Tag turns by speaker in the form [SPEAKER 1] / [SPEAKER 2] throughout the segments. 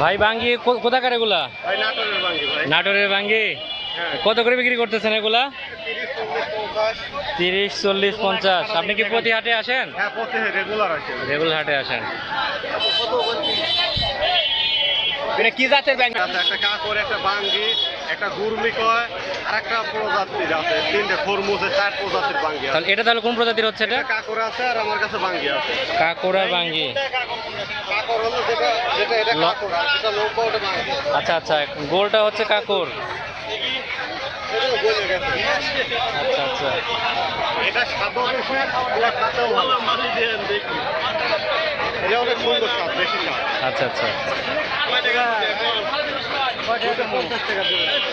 [SPEAKER 1] ভাই বাঙ্গি কোথাকার এগুলা?
[SPEAKER 2] ভাই নাটোরের বাঙ্গি ভাই।
[SPEAKER 1] নাটোরের বাঙ্গি
[SPEAKER 2] হ্যাঁ।
[SPEAKER 1] কত করে বিক্রি করতেছেন এগুলা? 30, 40, 50। আপনি কি প্রতি হাটে আসেন?
[SPEAKER 2] হ্যাঁ, প্রতি রেগুলার আসে।
[SPEAKER 1] রেগুলার হাটে আসেন।
[SPEAKER 2] এটা কি জাতের বাঙ্গি? একটা কাকর, একটা বাঙ্গি, একটা গুরমি কয়, আর একটা প্রজাতির আছে। তিনটে খরমুজে 4 প্রজাতির বাঙ্গি আছে।
[SPEAKER 1] তাহলে এটা তাহলে কোন প্রজাতির হচ্ছে এটা?
[SPEAKER 2] কাকর আছে আর আমার কাছে বাঙ্গি আছে।
[SPEAKER 1] কাকড়া বাঙ্গি।
[SPEAKER 2] কাকর হলো যেটা এটা কাকর, আর যেটা লম্বা ওটা বাঙ্গি।
[SPEAKER 1] আচ্ছা আচ্ছা, গোলটা হচ্ছে কাকড়।
[SPEAKER 2] এটা গলে গেছে।
[SPEAKER 1] আচ্ছা আচ্ছা।
[SPEAKER 2] এটা স্বাদও বেশি, পুরো খাতেও ভালো। এটা অনেক সুন্দর স্বাদ, বেশি স্বাদ।
[SPEAKER 1] আচ্ছা আচ্ছা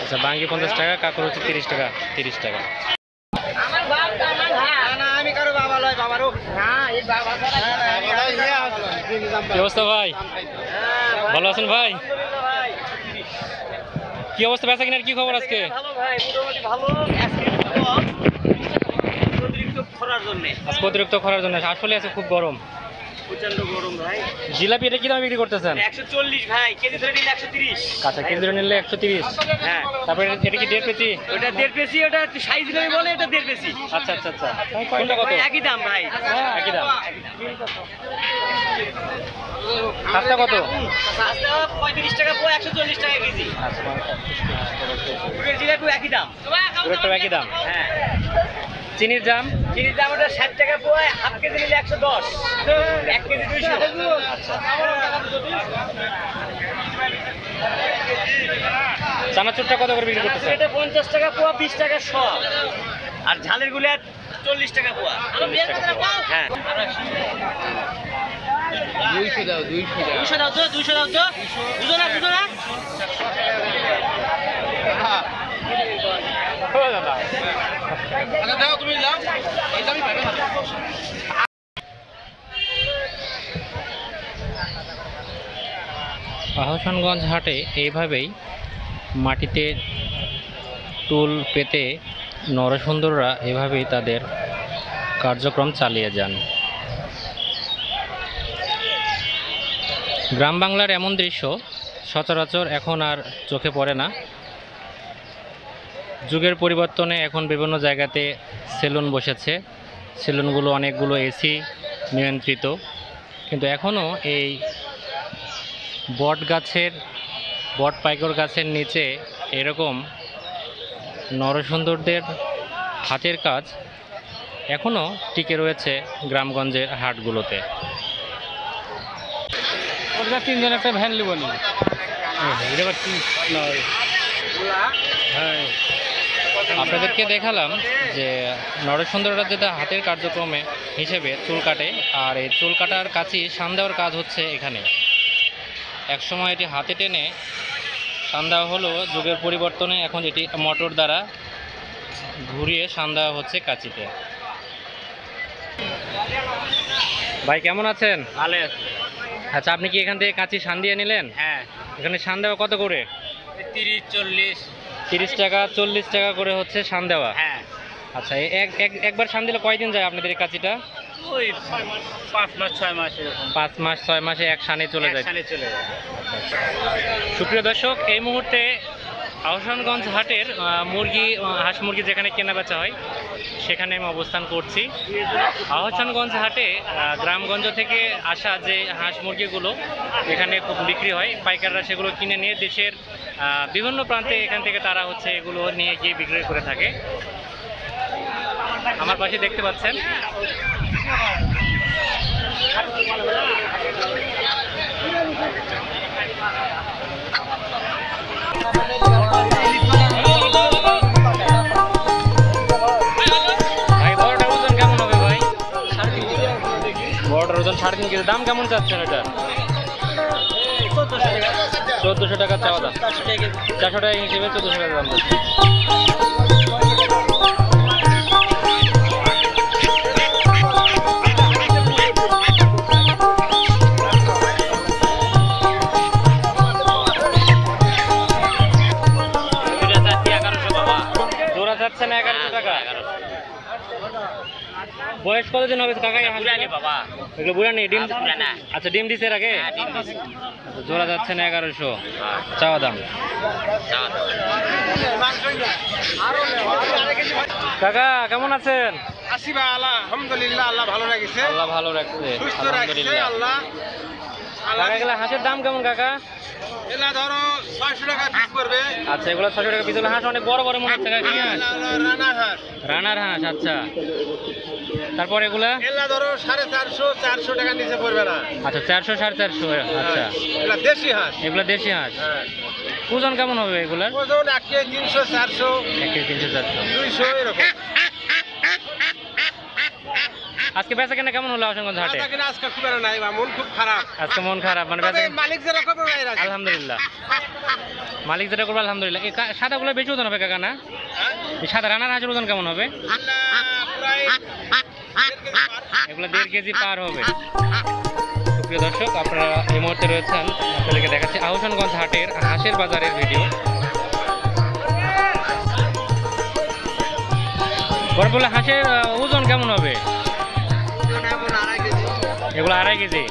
[SPEAKER 1] আচ্ছা, বাঙ্গি 50 টাকা, কাকড় হচ্ছে 30 টাকা। 30 টাকা। কি অবস্থা ভাই? ভালো আছেন ভাই? কি অবস্থা, বেচা কিনার কি খবর আজকে? আজকে অতিরিক্ত খরার জন্য আসলে আছে খুব গরম,
[SPEAKER 3] প্রচন্ড গরম ভাই।
[SPEAKER 1] জিলাপি এটা কি দামে বিক্রি করতেছেন?
[SPEAKER 3] 140 ভাই, কেজি ধরে নিলে 130।
[SPEAKER 1] আচ্ছা, কেজি ধরে নিলে 130।
[SPEAKER 3] হ্যাঁ,
[SPEAKER 1] তারপরে এটা কি 1.5 কেজি?
[SPEAKER 3] ওটা 1.5 কেজি, ওটা সাইজ ধরে বলে এটা 1.5 কেজি।
[SPEAKER 1] আচ্ছা আচ্ছা আচ্ছা, কোনটা কত?
[SPEAKER 3] একই দাম ভাই,
[SPEAKER 1] একই দাম। খাস্তা কত?
[SPEAKER 3] খাস্তা 35 টাকা পোয়া, 140 টাকা কেজি।
[SPEAKER 1] আচ্ছা,
[SPEAKER 3] পুরের জিলাপি একই দাম।
[SPEAKER 1] পুরোটা একই দাম।
[SPEAKER 3] হ্যাঁ,
[SPEAKER 1] চিনির দাম?
[SPEAKER 3] চিনির দাম ওটা 60 টাকা পোয়া, হাফ কেজি নিলে 110, 1 কেজি 200।
[SPEAKER 1] চানাচুরটা কত করে বিক্রি করতেছেন?
[SPEAKER 3] এটা 50 টাকা পোয়া, 20 টাকা শ। আর ঝালের গুলা 40 টাকা পোয়া।
[SPEAKER 1] 40 টাকা।
[SPEAKER 3] হ্যাঁ,
[SPEAKER 1] 200 দাও,
[SPEAKER 3] 200 দাও তো, 200 দাও তো। বুঝো না, বুঝো না।
[SPEAKER 1] আহসানগঞ্জ হাটে এইভাবেই মাটিতে টুল পেতে নরসুন্দররা এভাবেই তাদের কার্যক্রম চালিয়ে যান। গ্রাম বাংলার এমন দৃশ্য সচরাচর এখন আর চোখে পড়ে না। যুগের পরিবর্তনে এখন বিভিন্ন জায়গাতে সেলুন বসেছে। সেলুনগুলো অনেকগুলো এসি নিয়ন্ত্রিত, কিন্তু এখনও এই বট পাইকর গাছের নিচে এরকম নরসুন্দরদের হাতের কাজ এখনও টিকে রয়েছে গ্রামগঞ্জের হাটগুলোতে।
[SPEAKER 3] ওটা 3 জন একটা ভ্যান নিব নি।
[SPEAKER 1] আপনাদেরকে দেখালাম যে নরসুন্দররা যেটা হাতের কার্যক্রমে হিসেবে চুল কাটে, আর এই চুল কাটার কাছে শান দেওয়ার কাজ হচ্ছে এখানে। একসময় এটি হাতে টেনে শান দেওয়া হলো, যুগের পরিবর্তনে এখন এটি মোটর দ্বারা ঘুরিয়ে শান দেওয়া হচ্ছে কাঁচিতে। ভাই কেমন আছেন?
[SPEAKER 3] ভালো।
[SPEAKER 1] আচ্ছা, আপনি কি এখান থেকে কাঁচি শান দিয়ে নিলেন?
[SPEAKER 3] হ্যাঁ,
[SPEAKER 1] এখানে শান দেওয়া কত করে?
[SPEAKER 3] 30, 40।
[SPEAKER 1] 30 টাকা, 40 টাকা করে হচ্ছে শান দেওয়া।
[SPEAKER 3] হ্যাঁ,
[SPEAKER 1] আচ্ছা, একবার শান দিলে কয়দিন যায় আপনাদের এই কাঁচিটা?
[SPEAKER 3] ওই 5 মাস 6 মাস এরকম।
[SPEAKER 1] 5 মাস 6 মাসে এক শানে চলে যায়।
[SPEAKER 3] চলে যায়।
[SPEAKER 1] সুপ্রিয় দর্শক, এই মুহূর্তে আহসানগঞ্জ হাটের হাঁস মুরগি যেখানে কেনা বেচা হয় সেখানে আমি অবস্থান করছি। আহসানগঞ্জ হাটে গ্রামগঞ্জ থেকে আসা যে হাঁস মুরগিগুলো এখানে খুব বিক্রি হয়, পাইকাররা সেগুলো কিনে নিয়ে দেশের বিভিন্ন প্রান্তে এখান থেকে তারা হচ্ছে এগুলো নিয়ে গিয়ে বিক্রি করে থাকে। আমার পাশে দেখতে পাচ্ছেন ওজন 3.5 কেজি। দাম কেমন চাচ্ছেন এটা? 1400 টাকা চাওয়া দাম। 400 টাকা হিসেবে 1400 টাকা দাম। জোড়া যাচ্ছে না 1100 টাকা। বয়স কতদিন হবে কাকা এই হাঁসগুলো?
[SPEAKER 3] পুরানি বাবা।
[SPEAKER 1] এগুলো বুড়ানি ডিম?
[SPEAKER 3] পুরানা।
[SPEAKER 1] আচ্ছা ডিম দিছে এর আগে?
[SPEAKER 3] হ্যাঁ, ডিম দিছে।
[SPEAKER 1] আচ্ছা, জোড়া যাচ্ছে না 1100
[SPEAKER 3] হ্যাঁ,
[SPEAKER 1] চাওয়া দাম।
[SPEAKER 3] চাওয়া দাম।
[SPEAKER 1] কাকা কেমন আছেন?
[SPEAKER 2] আসি ভাই আলহামদুলিল্লাহ, আল্লাহ ভালো রাখছে,
[SPEAKER 1] আল্লাহ ভালো রাখছে
[SPEAKER 2] সুস্থ রাখছে
[SPEAKER 1] আলহামদুলিল্লাহ।
[SPEAKER 2] আল্লাহ।
[SPEAKER 1] কাকা এগুলো হাঁসের দাম কেমন কাকা?
[SPEAKER 2] এলা ধরো 600 টাকা পিস পড়বে।
[SPEAKER 1] আচ্ছা এগুলো 600 টাকা পিস। হাঁস অনেক বড় বড় মনে হচ্ছে কাকা, কি হাঁস?
[SPEAKER 2] রানা হাঁস
[SPEAKER 1] রানার হাঁস। আচ্ছা তারপর এগুলা?
[SPEAKER 2] এলা ধরো 450 400 টাকা নিচে পড়বে না।
[SPEAKER 1] আচ্ছা 400 450। আচ্ছা
[SPEAKER 2] এলা দেশি হাঁস।
[SPEAKER 1] এগুলা দেশি হাঁস।
[SPEAKER 2] হ্যাঁ,
[SPEAKER 1] ওজন কেমন হবে এগুলার?
[SPEAKER 2] ওজন 1 কেজি 300 400
[SPEAKER 1] 1 কেজি 300 400।
[SPEAKER 2] 200 এরকম।
[SPEAKER 1] আজকে বেচা কেনা কেমন হলো আহসানগঞ্জ হাটে?
[SPEAKER 2] আজকে আজকে খুব একটা নাই বা মন খুব খারাপ।
[SPEAKER 1] আজকে মন খারাপ মানে
[SPEAKER 2] তবে
[SPEAKER 1] বেচা?
[SPEAKER 2] মালিক যেরকম নাই রাখে।
[SPEAKER 1] আলহামদুলিল্লাহ, মালিক যেটা করবে আলহামদুলিল্লাহ। এই সাদাগুলো বেশি ওজন হবে কাকা না?
[SPEAKER 2] হ্যাঁ?
[SPEAKER 1] এই সাদা রানার হাঁসের ওজন কেমন হবে?
[SPEAKER 2] এলা প্রায় 1.5 কেজি পার।
[SPEAKER 1] এগুলো 1.5 কেজি পার হবে। সুপ্রিয় দর্শক, আপনারা এই মুহূর্তে রয়েছেন, আপনাদেরকে দেখাচ্ছি আহসানগঞ্জ হাটের হাঁসের বাজারের ভিডিও। বরবলা হাঁসের ওজন কেমন হবে?
[SPEAKER 2] এখন 2.5 কেজি।
[SPEAKER 1] এগুলো 2.5 কেজি।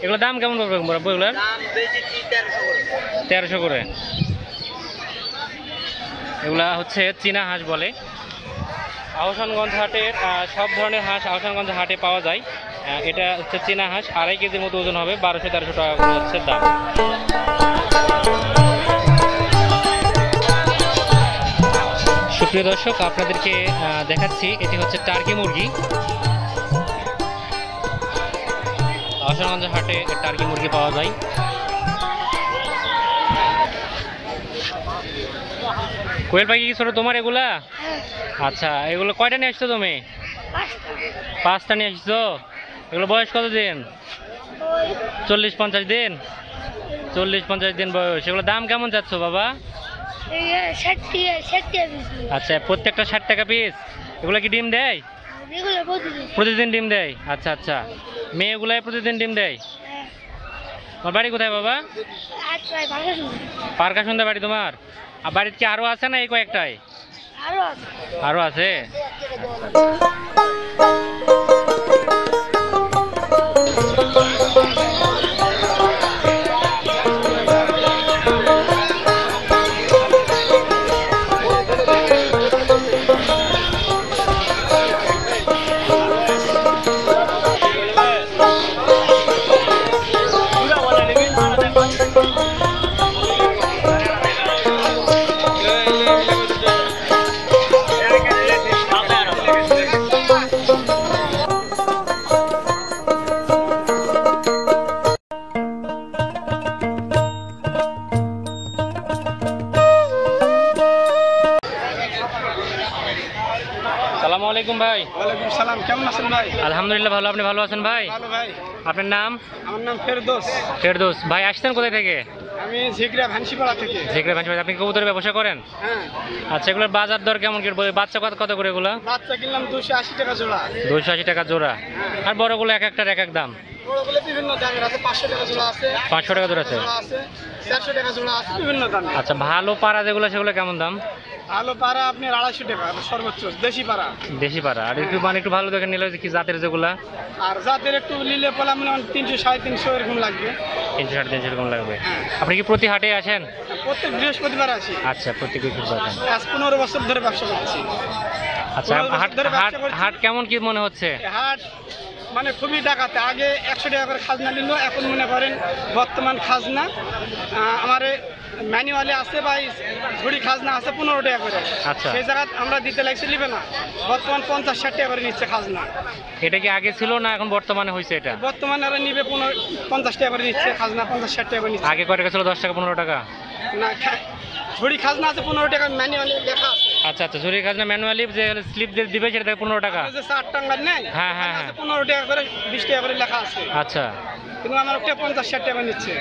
[SPEAKER 1] এগুলো দাম কেমন পড়বে এগুলোর?
[SPEAKER 2] দাম বেশি 1300 করে।
[SPEAKER 1] 1300 করে। এগুলা হচ্ছে চীনা হাঁস বলে। আহসানগঞ্জ হাটের সব ধরনের হাঁস আহসানগঞ্জ হাটে পাওয়া যায়। এটা হচ্ছে চীনা হাঁস, 2.5 কেজির মতো ওজন হবে, 1200-1300 টাকা করে হচ্ছে দাম। সুপ্রিয় দর্শক, আপনাদেরকে দেখাচ্ছি এটি হচ্ছে টার্কি মুরগি। আহসানগঞ্জ হাটে টার্কি মুরগি পাওয়া যায়। কোয়েল পাখি কি ছোট তোমার এগুলা? আচ্ছা এগুলো কয়টা নিয়ে আসছো তুমি? 5টা নিয়ে আসছো। এগুলো বয়স কত দিন? 40-50 দিন। 40-50 দিন বয়স। এগুলো দাম কেমন যাচ্ছ বাবা? আচ্ছা প্রত্যেকটা 60 টাকা পিস। এগুলো কি ডিম দেয়? প্রতিদিন ডিম দেয়। আচ্ছা আচ্ছা, মেয়েগুলাই প্রতিদিন ডিম দেয়। তোমার বাড়ি কোথায় বাবা? পার্কাসুন্দা বাড়ি তোমার? আর বাড়িতে কি আরো আছে না এই কয়েকটাই? আরো আছে। আসসালামু আলাইকুম ভাই।
[SPEAKER 2] ওয়ালাইকুম সালাম, কেমন আছেন ভাই?
[SPEAKER 1] আলহামদুলিল্লাহ ভালো। আপনি ভালো আছেন ভাই?
[SPEAKER 2] ভালো ভাই।
[SPEAKER 1] আপনার নাম?
[SPEAKER 2] আমার নাম ফেরদৌস।
[SPEAKER 1] ফেরদৌস ভাই। আসছেন কোথায় থেকে?
[SPEAKER 2] আমি ঝিগড়া ভানসিপাড়া থেকে।
[SPEAKER 1] ঝিগড়া ভাঞ্চি। আপনি কবুতরের ব্যবসা করেন?
[SPEAKER 2] হ্যাঁ।
[SPEAKER 1] আচ্ছা এগুলোর বাজার দর কেমন কি? বাচ্চা কত কত করে এগুলো?
[SPEAKER 2] বাচ্চা কিনলাম 280 টাকা জোড়া।
[SPEAKER 1] 280 টাকা জোড়া। আর বড়গুলো এক একটার এক এক দাম?
[SPEAKER 2] বড়গুলো বিভিন্ন দামের আছে, 500 টাকা জোড়া আছে,
[SPEAKER 1] 500 টাকা জোড়া আছে।
[SPEAKER 2] 400 টাকা জোড়া আছে, বিভিন্ন দাম।
[SPEAKER 1] আচ্ছা ভালো পাড়া যেগুলো সেগুলো কেমন দাম?
[SPEAKER 2] ভালো পাড়া আপনার 250 টাকা সর্বোচ্চ, দেশি পাড়া।
[SPEAKER 1] দেশি পাড়া। আর একটু মানে একটু ভালো দেখে নিলে কি জাতের যেগুলা?
[SPEAKER 2] আর জাতের একটু নিলে পলা মানে 300 350 এরকম লাগবে।
[SPEAKER 1] 300-350 এরকম লাগবে। আপনি কি প্রতি হাটে আসেন?
[SPEAKER 2] প্রত্যেক বৃহস্পতিবার আসি।
[SPEAKER 1] আচ্ছা প্রতি বৃহস্পতিবার আসেন।
[SPEAKER 2] আজ 15 বছর ধরে ব্যবসা করছি।
[SPEAKER 1] আচ্ছা
[SPEAKER 2] 15 বছর
[SPEAKER 1] হাট
[SPEAKER 2] ধরে ব্যবসা
[SPEAKER 1] হাট
[SPEAKER 2] করছি।
[SPEAKER 1] হাট কেমন কি মনে হচ্ছে?
[SPEAKER 2] হাট মানে খুবই ডাকাতে। আগে 100 টাকা করে খাজনা নিল, এখন মনে করেন বর্তমান খাজনা আমার ম্যানুয়ালে আছে বা ঝুড়ি খাজনা আছে 15 টাকা করে।
[SPEAKER 1] আচ্ছা।
[SPEAKER 2] সেই জায়গায় আমরা দিতে লাগছে নিবে না, বর্তমান 50-60 টাকা করে নিচ্ছে খাজনা।
[SPEAKER 1] এটা কি আগে ছিল না এখন বর্তমানে হয়েছে এটা?
[SPEAKER 2] বর্তমানে আর নিবে 50 টাকা করে নিচ্ছে খাজনা, 50-60 টাকা করে নিচ্ছে।
[SPEAKER 1] আগে কয় টাকা ছিল? 10 টাকা 15 টাকা?
[SPEAKER 2] না, ঝুড়ি খাজনা আছে 15 টাকা, ম্যানুয়ালে লেখা আছে।
[SPEAKER 1] আচ্ছা আচ্ছা, চুরি খাজনা ম্যানুয়ালি যে স্লিপ দিবে সেটা 15 টাকা?
[SPEAKER 2] আপনি যে 4 টাকা নেয়,
[SPEAKER 1] হ্যাঁ, হ্যাঁ, হ্যাঁ।
[SPEAKER 2] 15 টাকা করে 20 টাকা করে লেখা আছে,
[SPEAKER 1] আচ্ছা
[SPEAKER 2] কিন্তু আমার ওটা 50-60 টাকা নিচ্ছে।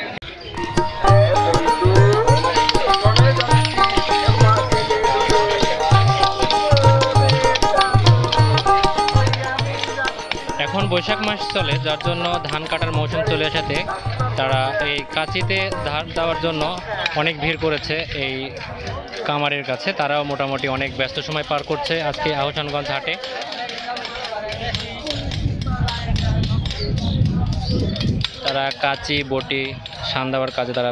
[SPEAKER 1] এখন বৈশাখ মাস চলে, যার জন্য ধান কাটার মৌসুম চলে আসাতে তারা এই কাঁচিতে ধান দেওয়ার জন্য অনেক ভিড় করেছে এই কামারের কাছে। তারাও মোটামুটি অনেক ব্যস্ত সময় পার করছে আজকে আহসানগঞ্জ হাটে। তারা কাঁচি বটি শান দেওয়ার কাজে তারা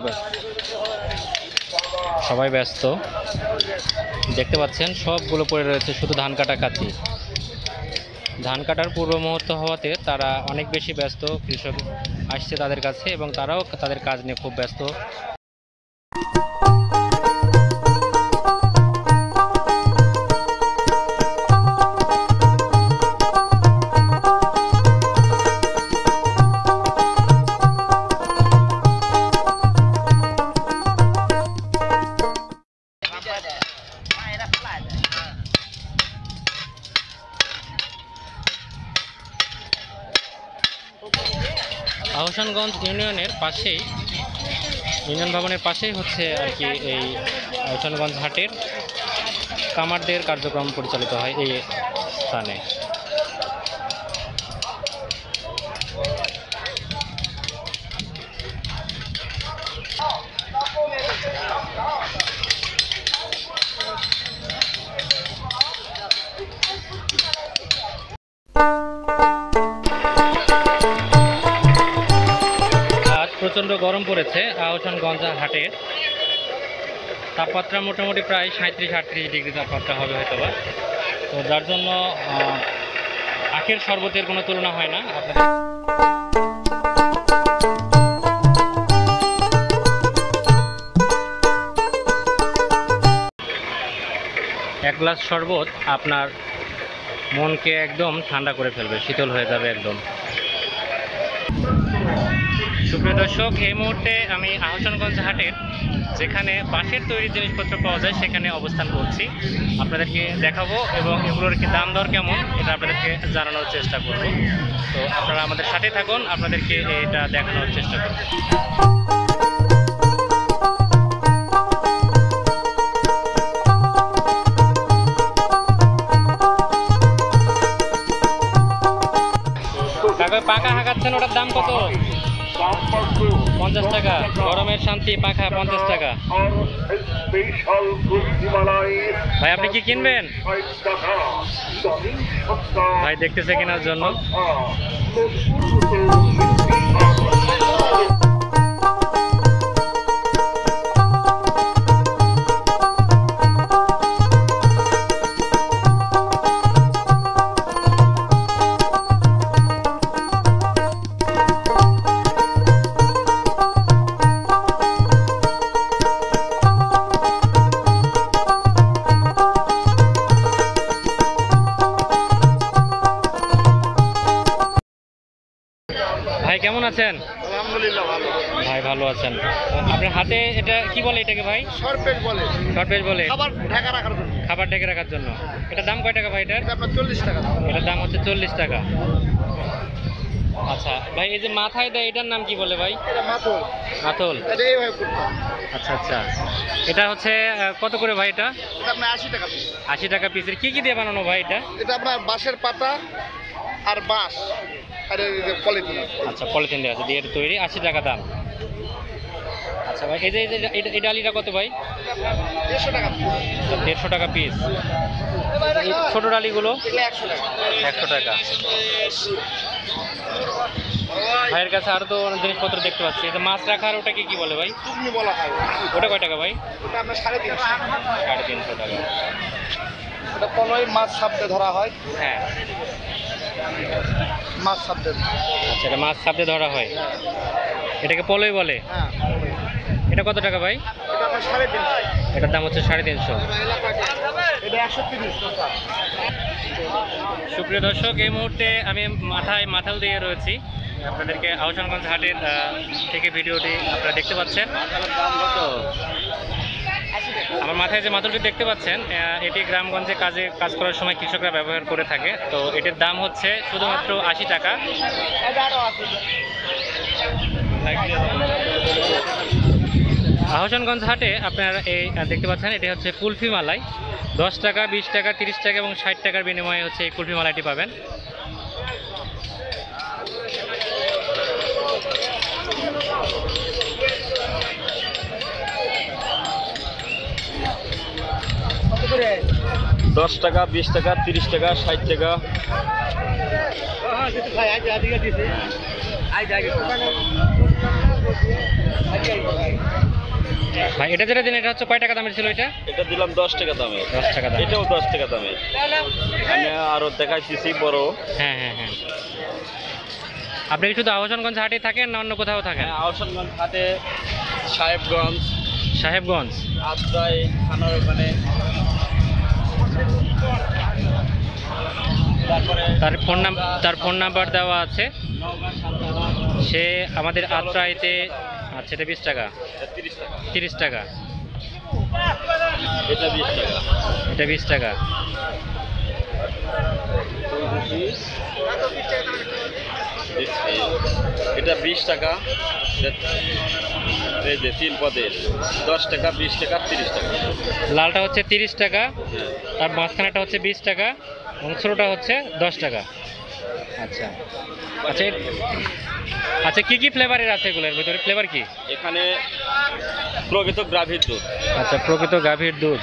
[SPEAKER 1] সবাই ব্যস্ত। দেখতে পাচ্ছেন সবগুলো পড়ে রয়েছে, শুধু ধান কাটা কাঁচি। ধান কাটার পূর্ব মুহূর্ত হওয়াতে তারা অনেক বেশি ব্যস্ত। কৃষক আসছে তাদের কাছে এবং তারাও তাদের কাজ নিয়ে খুব ব্যস্ত। আহসানগঞ্জ ইউনিয়নের পাশেই, ইউনিয়ন ভবনের পাশেই হচ্ছে আর কি এই আহসানগঞ্জ হাটের কামারদের কার্যক্রম পরিচালিত হয় এই স্থানে। প্রচণ্ড গরম পড়েছে আহসানগঞ্জ হাটের। তাপমাত্রা মোটামুটি প্রায় 37-38 ডিগ্রি তাপমাত্রা হবে হয়তোবা। তো যার জন্য আখের শরবতের কোনো তুলনা হয় না। আপনাদের এক গ্লাস শরবত আপনার মনকে একদম ঠান্ডা করে ফেলবে, শীতল হয়ে যাবে একদম। সুপ্রিয় দর্শক, এই মুহূর্তে আমি আহসানগঞ্জ হাটের যেখানে বাঁশের তৈরি জিনিসপত্র পাওয়া যায় সেখানে অবস্থান করছি। আপনাদেরকে দেখাবো এবং এগুলোর কি দাম দর কেমন এটা আপনাদেরকে জানানোর চেষ্টা করব। তো আপনারা আমাদের সাথে থাকুন, আপনাদেরকে এটা দেখানোর চেষ্টা করব। পাখা হাঁকাচ্ছেন, ওটার দাম কত? 50 টাকা। গরমের শান্তি পাখা 50 টাকা। ভাই আপনি কি কিনবেন? ভাই দেখতেছে কেনার জন্য। ভাই কেমন আছেন?
[SPEAKER 2] আলহামদুলিল্লাহ ভালো।
[SPEAKER 1] ভাই ভালো আছেন। আপনার হাতে এটা কি বলে এটাকে ভাই?
[SPEAKER 2] শর্টপেজ বলে।
[SPEAKER 1] শর্টপেজ বলে।
[SPEAKER 2] খাবার ঢাকা রাখার জন্য।
[SPEAKER 1] খাবার ঢেকে রাখার জন্য। এটার দাম কয় টাকা ভাই এটার?
[SPEAKER 2] এটা আপনার 40 টাকা।
[SPEAKER 1] এটার দাম হচ্ছে 40 টাকা। আচ্ছা ভাই, এই যে মাথায় দেয় এটার নাম কি বলে ভাই?
[SPEAKER 2] এটা মাথল।
[SPEAKER 1] মাথল।
[SPEAKER 2] এটা এইভাবে করতে।
[SPEAKER 1] আচ্ছা আচ্ছা, এটা হচ্ছে কত করে ভাই এটা?
[SPEAKER 2] এটা আপনার 80 টাকা পিস।
[SPEAKER 1] 80 টাকা পিসের। কি কি দিয়ে বানানো ভাই এটা?
[SPEAKER 2] এটা আপনার বাঁশের পাতা আর বাঁশ আর এই যে পলিথিন।
[SPEAKER 1] আচ্ছা, পলিথিন দেওয়া আছে দিয়ে তৈরি, 80 টাকা দাম। আচ্ছা ভাই, এই যে এই ডালিটা কত ভাই?
[SPEAKER 2] 150 টাকা পিস।
[SPEAKER 1] 150 টাকা পিস। এই ছোটো ডালিগুলো?
[SPEAKER 2] 100 টাকা।
[SPEAKER 1] 100 টাকা। ভাইয়ের কাছে আরও তো অনেক জিনিসপত্র দেখতে পাচ্ছি। এটা মাছ রাখার ওটাকে কি বলে ভাই?
[SPEAKER 2] টুকনি বলা হয়।
[SPEAKER 1] ওটা কয় টাকা ভাই?
[SPEAKER 2] ওটা আপনার 350
[SPEAKER 1] 350 টাকা।
[SPEAKER 2] এটা পলয় মাছ সাপতে ধরা হয়।
[SPEAKER 1] হ্যাঁ,
[SPEAKER 2] মাছ সাপতে।
[SPEAKER 1] আচ্ছা, এটা মাছ সাপতে ধরা হয়, এটাকে পলই বলে।
[SPEAKER 2] হ্যাঁ।
[SPEAKER 1] এটা কত টাকা ভাই?
[SPEAKER 2] এটা আপনার 350।
[SPEAKER 1] এটার দাম হচ্ছে 350।
[SPEAKER 2] এটা 130 টাকা।
[SPEAKER 1] সুপ্রিয় দর্শক, এই মুহূর্তে আমি মাথায় মাথাল দিয়ে রয়েছি। আপনাদেরকে আহসানগঞ্জ হাটের থেকে ভিডিওটি আপনারা দেখতে পাচ্ছেন।
[SPEAKER 3] দাম কত?
[SPEAKER 1] আমার মাথায় যে মাদুরটি দেখতে পাচ্ছেন, এটি গ্রামগঞ্জে কাজ করার সময় কৃষকরা ব্যবহার করে থাকে। তো এটির দাম হচ্ছে শুধুমাত্র 80 টাকা। আহসানগঞ্জ হাটে আপনারা এই দেখতে পাচ্ছেন, এটি হচ্ছে কুলফি মালাই। 10 টাকা, 20 টাকা, 30 টাকা এবং 60 টাকার বিনিময়ে হচ্ছে এই কুলফি মালাইটি পাবেন।
[SPEAKER 3] দশ টাকা, 20 টাকা, 30 টাকা, 60 টাকা।
[SPEAKER 1] ভাই এটা যেটা দিন এটা হচ্ছে কয় টাকা দামের ছিল এটা?
[SPEAKER 3] এটা দিলাম 10 টাকা দামে।
[SPEAKER 1] 10 টাকা দাম।
[SPEAKER 3] এটাও 10 টাকা দামে। আমি আরো দেখাইতেছি বড়।
[SPEAKER 1] হ্যাঁ হ্যাঁ হ্যাঁ। আপনি কি শুধু আহসানগঞ্জ হাটে থাকেন না অন্য কোথাও থাকেন?
[SPEAKER 3] হ্যাঁ, আহসানগঞ্জ হাটে, সাহেবগঞ্জ,
[SPEAKER 1] সাহেবগঞ্জ,
[SPEAKER 3] আত্রাই, থানার ওখানে, তারপরে
[SPEAKER 1] তার ফোন নাম্বার দেওয়া আছে।
[SPEAKER 3] নওগাঁ, সান্তাহার,
[SPEAKER 1] সে আমাদের আত্রাইতে। আচ্ছা, এটা 20 টাকা,
[SPEAKER 3] 30 টাকা।
[SPEAKER 1] 30 টাকা,
[SPEAKER 3] এটা 20 টাকা।
[SPEAKER 1] এটা 20 টাকা।
[SPEAKER 3] এটা 20 টাকা। এই যে 3 পদের 10 টাকা, 20 টাকা, 30 টাকা।
[SPEAKER 1] লালটা হচ্ছে 30 টাকা,
[SPEAKER 3] হ্যাঁ।
[SPEAKER 1] তার মাঝখানেটা হচ্ছে 20 টাকা এবং ছোটোটা হচ্ছে 10 টাকা। আচ্ছা আচ্ছা আচ্ছা, কি কি ফ্লেভারের আছে এগুলোর ভিতরে? ফ্লেভার কি?
[SPEAKER 3] এখানে প্রকৃত গাভীর দুধ।
[SPEAKER 1] আচ্ছা, প্রকৃত গাভীর দুধ।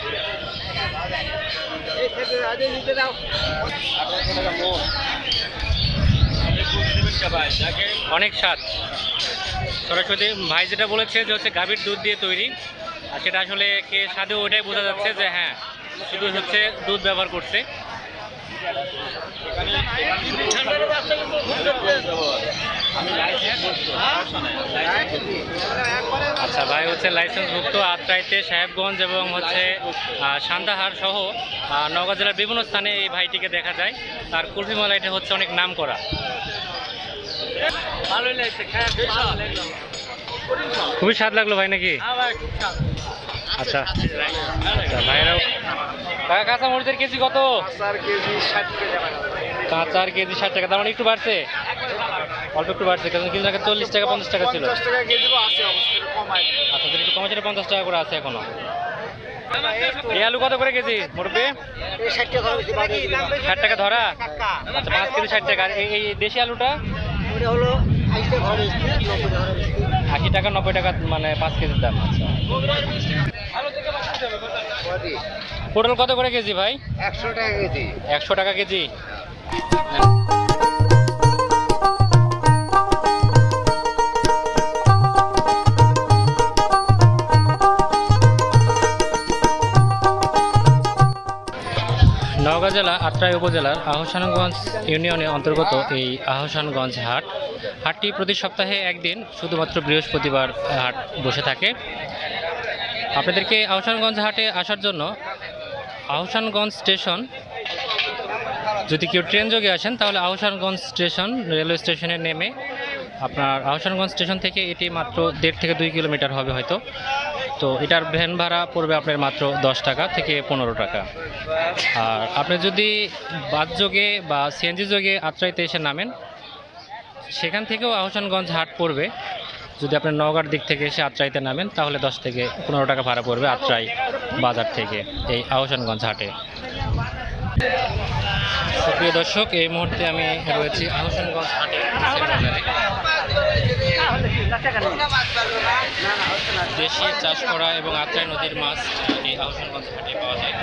[SPEAKER 1] অনেক স্বাদ। সরস্বতী ভাই যেটা বলেছে যে হচ্ছে গাভীর দুধ দিয়ে তৈরি, আর সেটা আসলে কে স্বাদে ওটাই বোঝা যাচ্ছে যে হ্যাঁ শুধু হচ্ছে দুধ ব্যবহার করছে। আচ্ছা, ভাই হচ্ছে লাইসেন্সভুক্ত আত্রাইতে, সাহেবগঞ্জ এবং হচ্ছে সান্তাহার সহ নওগাঁ জেলার বিভিন্ন স্থানে এই ভাইটিকে দেখা যায়। তার কুলফি মালাইটা হচ্ছে অনেক নাম করা। খুবই স্বাদ লাগলো ভাই নাকি? আচ্ছা আচ্ছা ভাইরাও। কাঁচা মরিচের কেজি কত? কাঁচার কেজি 60 টাকা। তার মানে একটু বাড়ছে, অল্প একটু বাড়ছে, কারণ কিন্তু আগে 40 টাকা 50 টাকা ছিল। আচ্ছা, একটু কমে ছিল, 50 টাকা করে আছে এখনো। এই আলু কত করে কেজি মুরব্বি? 60 টাকা ধরা। আচ্ছা, 5 কেজি 60 টাকা। এই দেশি আলুটা 80 টাকা 90 টাকা, মানে 5 কেজির দাম। আচ্ছা, পটল কত করে কেজি ভাই?
[SPEAKER 2] 100 টাকা কেজি।
[SPEAKER 1] 100 টাকা কেজি। নওগাঁ জেলা আত্রাই উপজেলার আহসানগঞ্জ ইউনিয়নের অন্তর্গত এই আহসানগঞ্জ হাটটি প্রতি সপ্তাহে একদিন, শুধুমাত্র বৃহস্পতিবার হাট বসে থাকে। আপনাদেরকে আহসানগঞ্জ হাটে আসার জন্য আহসানগঞ্জ স্টেশন, যদি কেউ ট্রেন যোগে আসেন তাহলে আহসানগঞ্জ স্টেশন রেলওয়ে স্টেশনে নেমে আপনার আহসানগঞ্জ স্টেশন থেকে এটি মাত্র 1.5 থেকে 2 কিলোমিটার হবে হয়তো। তো এটার ভ্যান ভাড়া পড়বে আপনার মাত্র 10 টাকা থেকে 15 টাকা। আর আপনি যদি বাস যোগে বা সিএনজি যোগে আত্রাইতে এসে নামেন, সেখান থেকেও আহসানগঞ্জ হাট পড়বে। যদি আপনি নওগাঁর দিক থেকে এসে আত্রাইতে নামেন তাহলে 10 থেকে 15 টাকা ভাড়া পড়বে আত্রাই বাজার থেকে এই আহসানগঞ্জ হাটে। প্রিয় দর্শক, এই মুহূর্তে আমি রয়েছি আহসানগঞ্জ হাটে। দেশি চাষ করা এবং আত্রাই নদীর মাছ এই আহসানগঞ্জ হাটে পাওয়া যায়।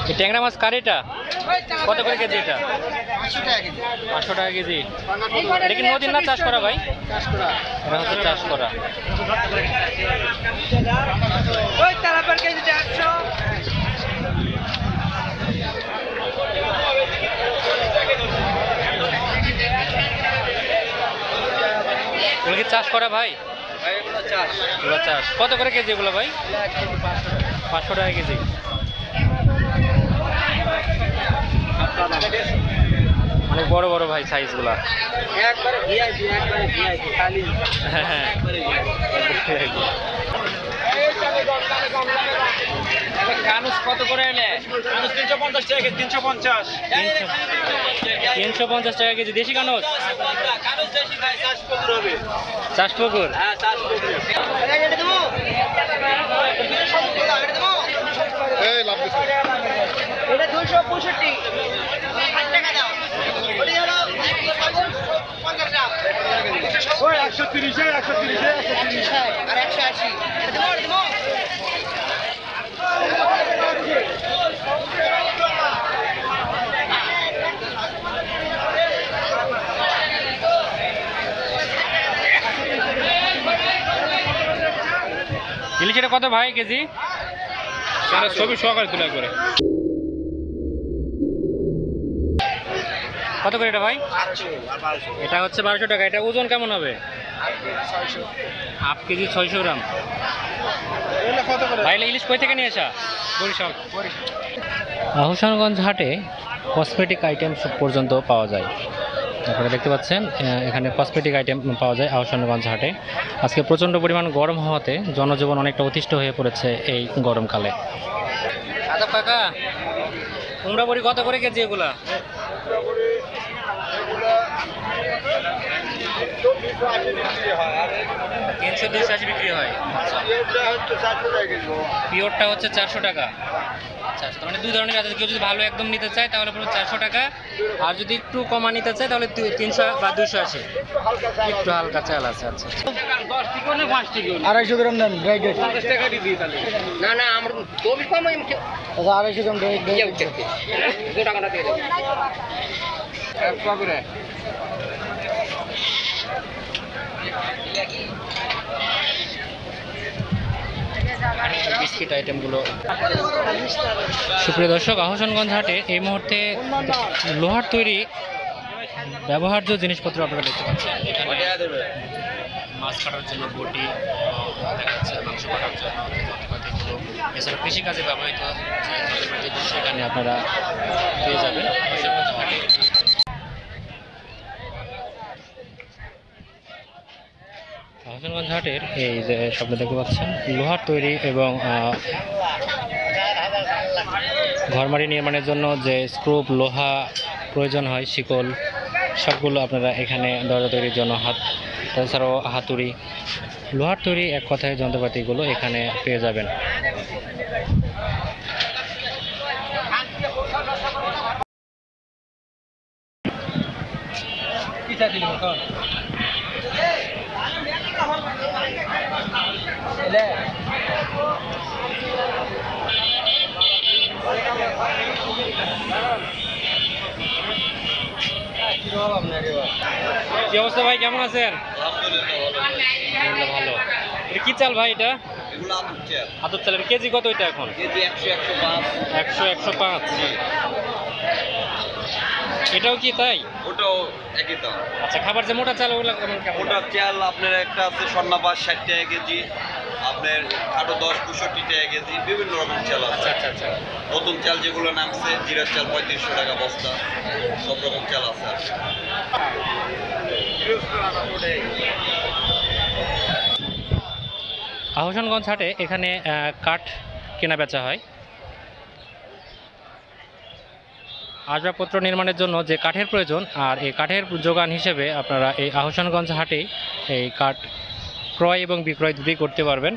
[SPEAKER 1] এই ট্যাংরা মাছ কার এটা? কত করে কেজি এটা? 500 টাকা কেজি। এটা কি নদীর না চাষ করা ভাই? এটা হচ্ছে চাষ করা। এগুলো কি চাষ করা ভাই? এগুলো চাষ। কত করে কেজি এগুলো ভাই? 500 টাকা কেজি। অনেক বড় বড় ভাই সাইজগুলা। হ্যাঁ,
[SPEAKER 3] কানুস কত করে এনে? কানুস 350 টাকা, 350।
[SPEAKER 1] 350 টাকা কেজি দেশি কানুস।
[SPEAKER 3] কানুস দেশি ভাই, চাষ পুকুর হবে।
[SPEAKER 1] চাষ পুকুর?
[SPEAKER 3] হ্যাঁ, চাষ পুকুর।
[SPEAKER 2] এটা 265 টাকা দাও। ওটা হলো 50 গ্রাম। ওই 130 130
[SPEAKER 3] আর 180
[SPEAKER 1] ইলিশের কত ভাই কেজি? ছবি সহকারে তুলে করে কত করে এটা ভাই? এটা হচ্ছে 1200 টাকা। এটা ওজন কেমন হবে? হাফ কেজি 600 গ্রাম। ভাই ইলিশ কই থেকে নিয়ে আসা? বরিশাল। আহসানগঞ্জ হাটে কসমেটিক আইটেম পর্যন্ত পাওয়া যায়। আপনারা দেখতে পাচ্ছেন এখানে কসমেটিক আইটেম পাওয়া যায় আহসানগঞ্জ হাটে। আজকে প্রচণ্ড পরিমাণ গরম হওয়াতে জনজীবন অনেকটা অতিষ্ঠ হয়ে পড়েছে এই গরমকালে। আদাব কাকা, কুমড়া বড়ি কত করে কেজি এগুলা? 300-280 বিক্রি হয়। পিওরটা হচ্ছে 400 টাকা। আচ্ছা, তার মানে দুই ধরনের আছে। কেউ যদি ভালো একদম নিতে চায় তাহলে পুরো 400 টাকা, আর যদি একটু কমা নিতে চায় তাহলে 300 বা 280। একটু হালকা চাল আছে। আচ্ছা,
[SPEAKER 2] 250 গ্রাম দেন গ্রেডেড।
[SPEAKER 3] না না আমরা কবি কম
[SPEAKER 2] আচ্ছা 250 গ্রাম গ্রেডেড।
[SPEAKER 3] টাকাটা দিয়ে দেব।
[SPEAKER 1] বিস্কিট আইটেমগুলো। সুপ্রিয় দর্শক, আহসানগঞ্জ হাটে এই মুহূর্তে লোহার তৈরি ব্যবহার্য জিনিসপত্র আপনারা দেখতে পাচ্ছেন। এখানে মাছ কাটার জন্য বটি, দেখা যাচ্ছে মাংস কাটার জন্য যন্ত্রপাতিগুলো, এছাড়া কৃষিকাজে ব্যবহৃত যে যন্ত্রপাতিগুলো সেখানে আপনারা পেয়ে যাবেন আহসানগঞ্জ হাটে। আহসানগঞ্জ হাটের এই যে শব্দ দেখতে পাচ্ছেন, লোহার তৈরি এবং ঘরবাড়ি নির্মাণের জন্য যে স্ক্রুপ, লোহা প্রয়োজন হয়, শিকল, সবগুলো আপনারা এখানে দরজা তৈরির জন্য তাছাড়াও হাতুড়ি, লোহার তৈরি এক কথায় যন্ত্রপাতিগুলো এখানে পেয়ে যাবেন। কি অবস্থা ভাই, কেমন আছেন? আলহামদুলিল্লাহ ভালো। এটা কি চাল ভাই? এটা আতপ চালের কেজি কত এটা এখন?
[SPEAKER 3] কেজি 100
[SPEAKER 1] 100-105। এটাও কি তাই?
[SPEAKER 4] ওটাও একই দাম।
[SPEAKER 1] আচ্ছা, খাবার যে মোটা চাল ওগুলো কেমন?
[SPEAKER 4] ওটা চাল আপনার একটা আছে স্বর্ণাবাস 60 টাকা কেজি, আপনার আরো 10-65 টাকা কেজি, বিভিন্ন রকম চাল আছে।
[SPEAKER 1] আচ্ছা আচ্ছা।
[SPEAKER 4] নতুন চাল যেগুলো নামছে, জিরার চাল 3500 টাকা বস্তা, সব রকম চাল আছে।
[SPEAKER 1] আহসানগঞ্জ হাটে এখানে কাঠ কেনা বেচা হয়। আসবাবপত্র নির্মাণের জন্য যে কাঠের প্রয়োজন, আর এই কাঠের যোগান হিসেবে আপনারা এই আহসানগঞ্জ হাটেই এই কাঠ ক্রয় এবং বিক্রয় দুটোই করতে পারবেন।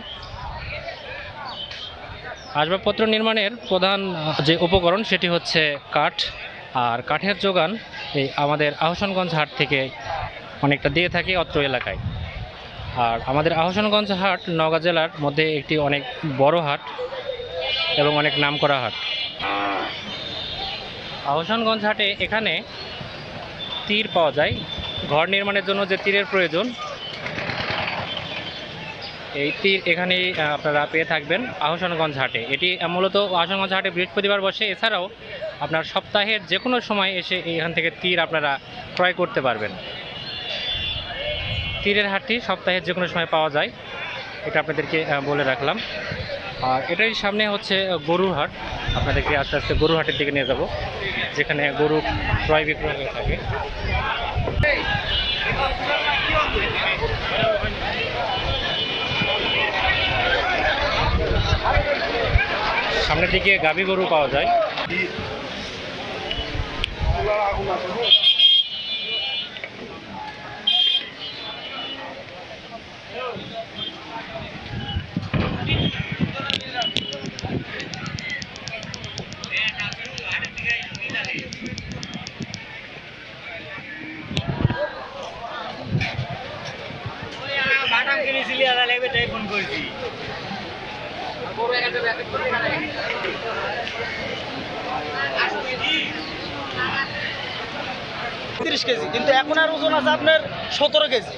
[SPEAKER 1] আসবাবপত্র নির্মাণের প্রধান যে উপকরণ সেটি হচ্ছে কাঠ, আর কাঠের যোগান এই আমাদের আহসানগঞ্জ হাট থেকে অনেকটা দিয়ে থাকে অত্র এলাকায়। আর আমাদের আহসানগঞ্জ হাট নওগাঁ জেলার মধ্যে একটি অনেক বড় হাট এবং অনেক নামকরা হাট। আহসানগঞ্জ হাটে এখানে তীর পাওয়া যায়। ঘর নির্মাণের জন্য যে তীরের প্রয়োজন, এই তীর এখানেই আপনারা পেয়ে থাকবেন আহসানগঞ্জ হাটে। এটি মূলত আহসানগঞ্জ হাটে বৃহস্পতিবার বসে। এছাড়াও আপনার সপ্তাহের যে কোনো সময় এসে এখান থেকে তীর আপনারা ক্রয় করতে পারবেন। তীরের হাটটি সপ্তাহের যে কোনো সময় পাওয়া যায়, এটা আপনাদেরকে বলে রাখলাম। আর এটাই সামনে হচ্ছে গরুর হাট। আপনাদেরকে আস্তে আস্তে গরুর হাটের দিকে নিয়ে যাব, যেখানে গরু ক্রয় বিক্রয় হয়ে থাকে। সামনের দিকে গাভী গরু পাওয়া যায়।
[SPEAKER 2] তিরিশ কেজি, কিন্তু এখন আর ওজন আছে আপনার 17 কেজি।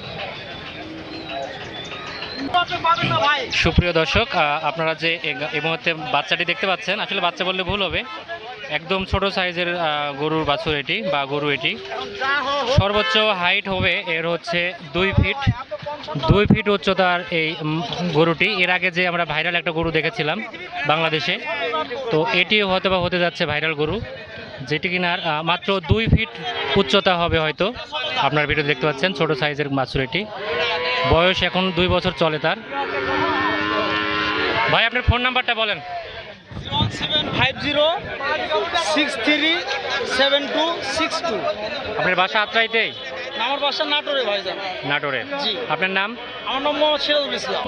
[SPEAKER 1] সুপ্রিয় দর্শক, আপনারা যে এই মুহূর্তে বাচ্চাটি দেখতে পাচ্ছেন, আসলে বাচ্চা বললে ভুল হবে, একদম ছোট সাইজের গরুর বাছুর এটি বা গরু এটি। সর্বোচ্চ হাইট হবে এর হচ্ছে 2 ফিট উচ্চতার এই গরুটি। এর আগে যে আমরা ভাইরাল একটা গরু দেখেছিলাম বাংলাদেশে, তো এটি হয়তো বা হতে যাচ্ছে ভাইরাল গরু, যেটি কিনার মাত্র 2 ফিট উচ্চতা হবে হয়তো। আপনার ভিডিও দেখতে পাচ্ছেন ছোট সাইজের বাছুর এটি, বয়স এখন 2 বছর চলে তার। ভাই আপনার ফোন নাম্বারটা বলেন।
[SPEAKER 2] 070637262।
[SPEAKER 1] আপনার বাসা আত্রাইতেই?
[SPEAKER 2] আমার বাসা নাটোরে ভাইজান।
[SPEAKER 1] নাটোরে।
[SPEAKER 2] জি।
[SPEAKER 1] আপনার নাম?
[SPEAKER 2] আমার নাম মোহাম্মদ সিরাজুল ইসলাম।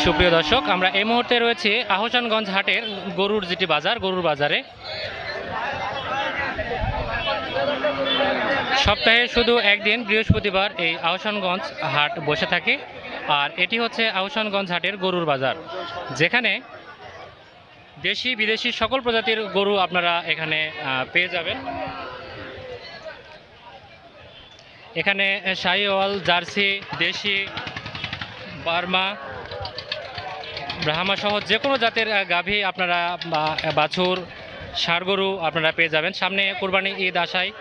[SPEAKER 1] সুপ্রিয় দর্শক, আমরা এই মুহূর্তে রয়েছে আহসানগঞ্জ হাটের গরুর যেটি বাজার, গরুর বাজারে। সপ্তাহে শুধু একদিন বৃহস্পতিবার এই আহসানগঞ্জ হাট বসে থাকে, আর এটি হচ্ছে আহসানগঞ্জ হাটের গরুর বাজার, যেখানে দেশি বিদেশি সকল প্রজাতির গরু আপনারা এখানে পেয়ে যাবেন। এখানে শাহিওয়াল, জার্সি, দেশি, বার্মা, ব্রাহ্মা সহ যে কোনো জাতের গাভী আপনারা বাছুর, ষাঁড় গরু আপনারা পেয়ে যাবেন। সামনে কোরবানি ঈদ আসায়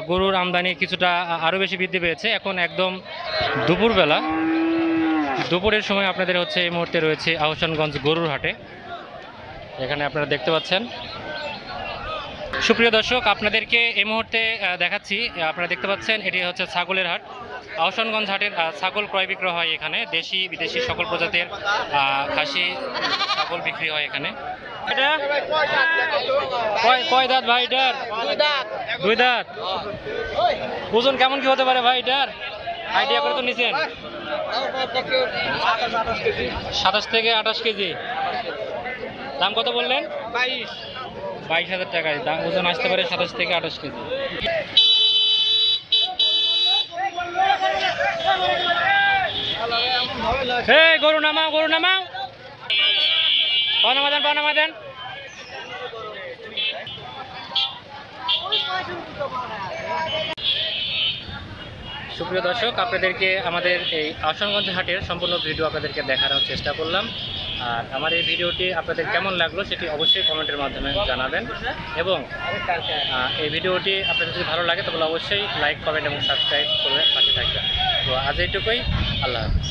[SPEAKER 1] গরুর আমদানি কিছুটা আরও বেশি বৃদ্ধি পেয়েছে। এখন একদম দুপুরবেলা, দুপুরের সময় আপনাদের হচ্ছে এই মুহূর্তে রয়েছে আহসানগঞ্জ গরুর হাটে, এখানে আপনারা দেখতে পাচ্ছেন। সুপ্রিয় দর্শক, আপনাদেরকে এই মুহূর্তে দেখাচ্ছি, আপনারা দেখতে পাচ্ছেন এটি হচ্ছে ছাগলের হাট। আহসানগঞ্জ হাটের ছাগল ক্রয় বিক্রয় হয় এখানে, দেশি বিদেশি সকল প্রজাতির খাসি ছাগল বিক্রি হয় এখানে। এটা কয় দাঁত ভাই এটার? 2 দাঁত। ওজন কেমন কি হতে পারে ভাই এটার? আইডিয়া করে তো নিছেন? 27 থেকে 28 কেজি। দাম কত বললেন? 22,000 টাকায় দাম। ওজন আসতে পারে 27 থেকে 28 কেজি। এই গরু নামাও, গরু নামাও, পানামা দেন, পানামা দেন। সুপ্রিয় দর্শক, আপনাদেরকে আমাদের এই আহসানগঞ্জ হাটের সম্পূর্ণ ভিডিও আপনাদেরকে দেখানোর চেষ্টা করলাম। আর আমার এই ভিডিওটি আপনাদের কেমন লাগলো সেটি অবশ্যই কমেন্টের মাধ্যমে জানাবেন, এবং এই ভিডিওটি আপনাদের যদি ভালো লাগে তাহলে অবশ্যই লাইক, কমেন্ট এবং সাবস্ক্রাইব করে পাশে থাকবেন। তো আজ এইটুকুই, আল্লাহ হাফিজ।